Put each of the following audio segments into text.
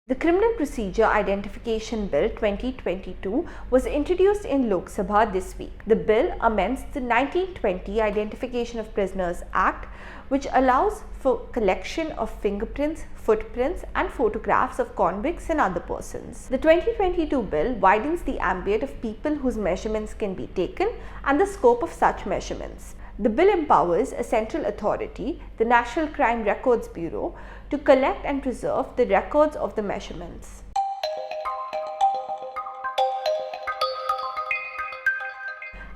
The Criminal Procedure Identification Bill 2022 was introduced in Lok Sabha this week. The bill amends the 1920 Identification of Prisoners Act, which allows for collection of fingerprints, footprints and photographs of convicts and other persons. The 2022 bill widens the ambit of people whose measurements can be taken and the scope of such measurements. The bill empowers a central authority, the National Crime Records Bureau, to collect and preserve the records of the measurements.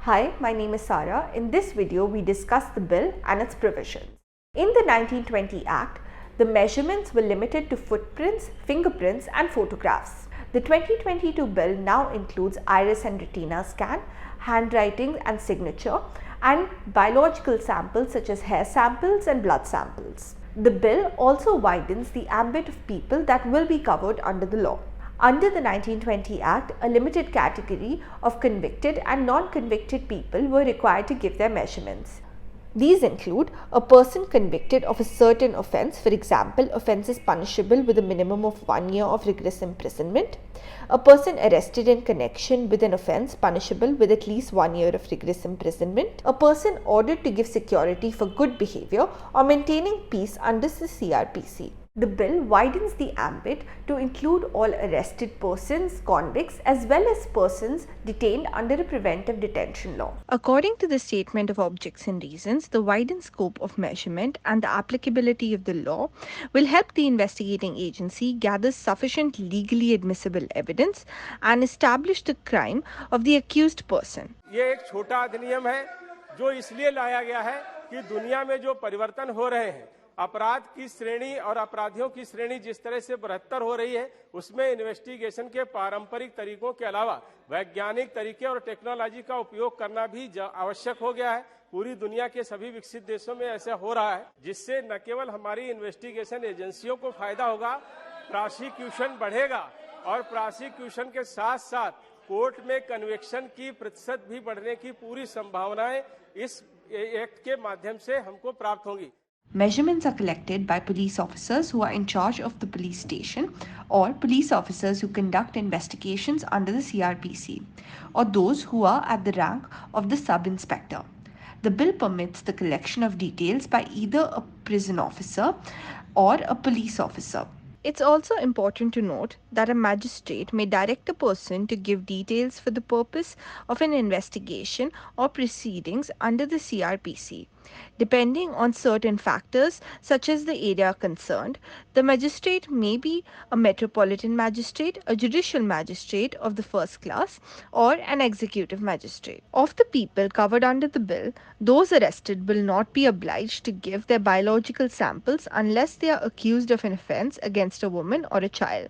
Hi, my name is Sarah. In this video, we discuss the bill and its provisions. In the 1920 Act, the measurements were limited to footprints, fingerprints and photographs. The 2022 bill now includes iris and retina scan, handwriting and signature, and biological samples such as hair samples and blood samples. The bill also widens the ambit of people that will be covered under the law. Under the 1920 Act, a limited category of convicted and non-convicted people were required to give their measurements. These include a person convicted of a certain offence, for example, offences punishable with a minimum of 1 year of rigorous imprisonment, a person arrested in connection with an offence punishable with at least 1 year of rigorous imprisonment, a person ordered to give security for good behaviour or maintaining peace under the CRPC. The bill widens the ambit to include all arrested persons, convicts, as well as persons detained under a preventive detention law. According to the Statement of Objects and Reasons, the widened scope of measurement and the applicability of the law will help the investigating agency gather sufficient legally admissible evidence and establish the crime of the accused person. ये एक छोटा अधिनियम है जो इसलिए लाया गया है कि दुनिया में जो परिवर्तन हो रहे हैं, अपराध की श्रेणी और अपराधियों की श्रेणी जिस तरह से बृहत्तर हो रही है, उसमें इन्वेस्टिगेशन के पारंपरिक तरीकों के अलावा वैज्ञानिक तरीके और टेक्नोलॉजी का उपयोग करना भी आवश्यक हो गया है। पूरी दुनिया के सभी विकसित देशों में ऐसा हो रहा है, जिससे न केवल हमारी इन्वेस्टिगेशन एजेंसियों को फायदा होगा, प्रोसिक्यूशन बढ़ेगा और प्रोसिक्यूशन के साथ साथ कोर्ट में कन्विक्शन की प्रतिशत भी बढ़ने की पूरी संभावनाएं इस एक्ट के माध्यम से हमको प्राप्त होंगी। Measurements are collected by police officers who are in charge of the police station or police officers who conduct investigations under the CRPC or those who are at the rank of the sub-inspector. The bill permits the collection of details by either a prison officer or a police officer. It's also important to note that a magistrate may direct a person to give details for the purpose of an investigation or proceedings under the CRPC. Depending on certain factors such as the area concerned, the magistrate may be a metropolitan magistrate, a judicial magistrate of the first class, or an executive magistrate. Of the people covered under the bill, those arrested will not be obliged to give their biological samples unless they are accused of an offence against a woman or a child,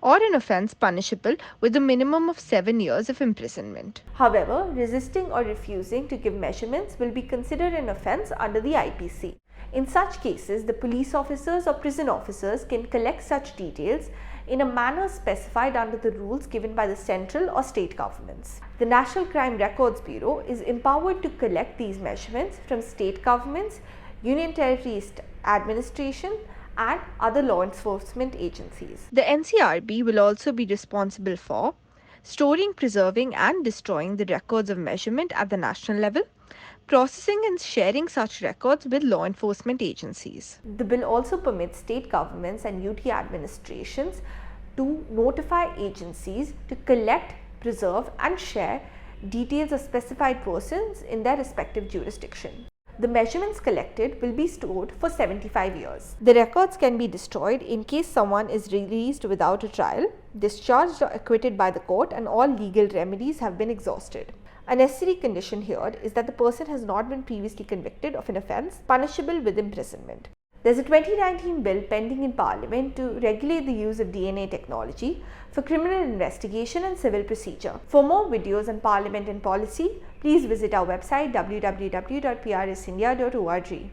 or an offence punishable with a minimum of 7 years of imprisonment. However, resisting or refusing to give measurements will be considered an offence under the IPC. In such cases, the police officers or prison officers can collect such details in a manner specified under the rules given by the central or state governments. The National Crime Records Bureau is empowered to collect these measurements from state governments, union territory administration, and other law enforcement agencies. The NCRB will also be responsible for storing, preserving and destroying the records of measurement at the national level, processing and sharing such records with law enforcement agencies. The bill also permits state governments and UT administrations to notify agencies to collect, preserve and share details of specified persons in their respective jurisdiction. The measurements collected will be stored for 75 years. The records can be destroyed in case someone is released without a trial, discharged or acquitted by the court, and all legal remedies have been exhausted. A necessary condition here is that the person has not been previously convicted of an offence punishable with imprisonment. There is a 2019 bill pending in Parliament to regulate the use of DNA technology for criminal investigation and civil procedure. For more videos on Parliament and policy, please visit our website www.prsindia.org.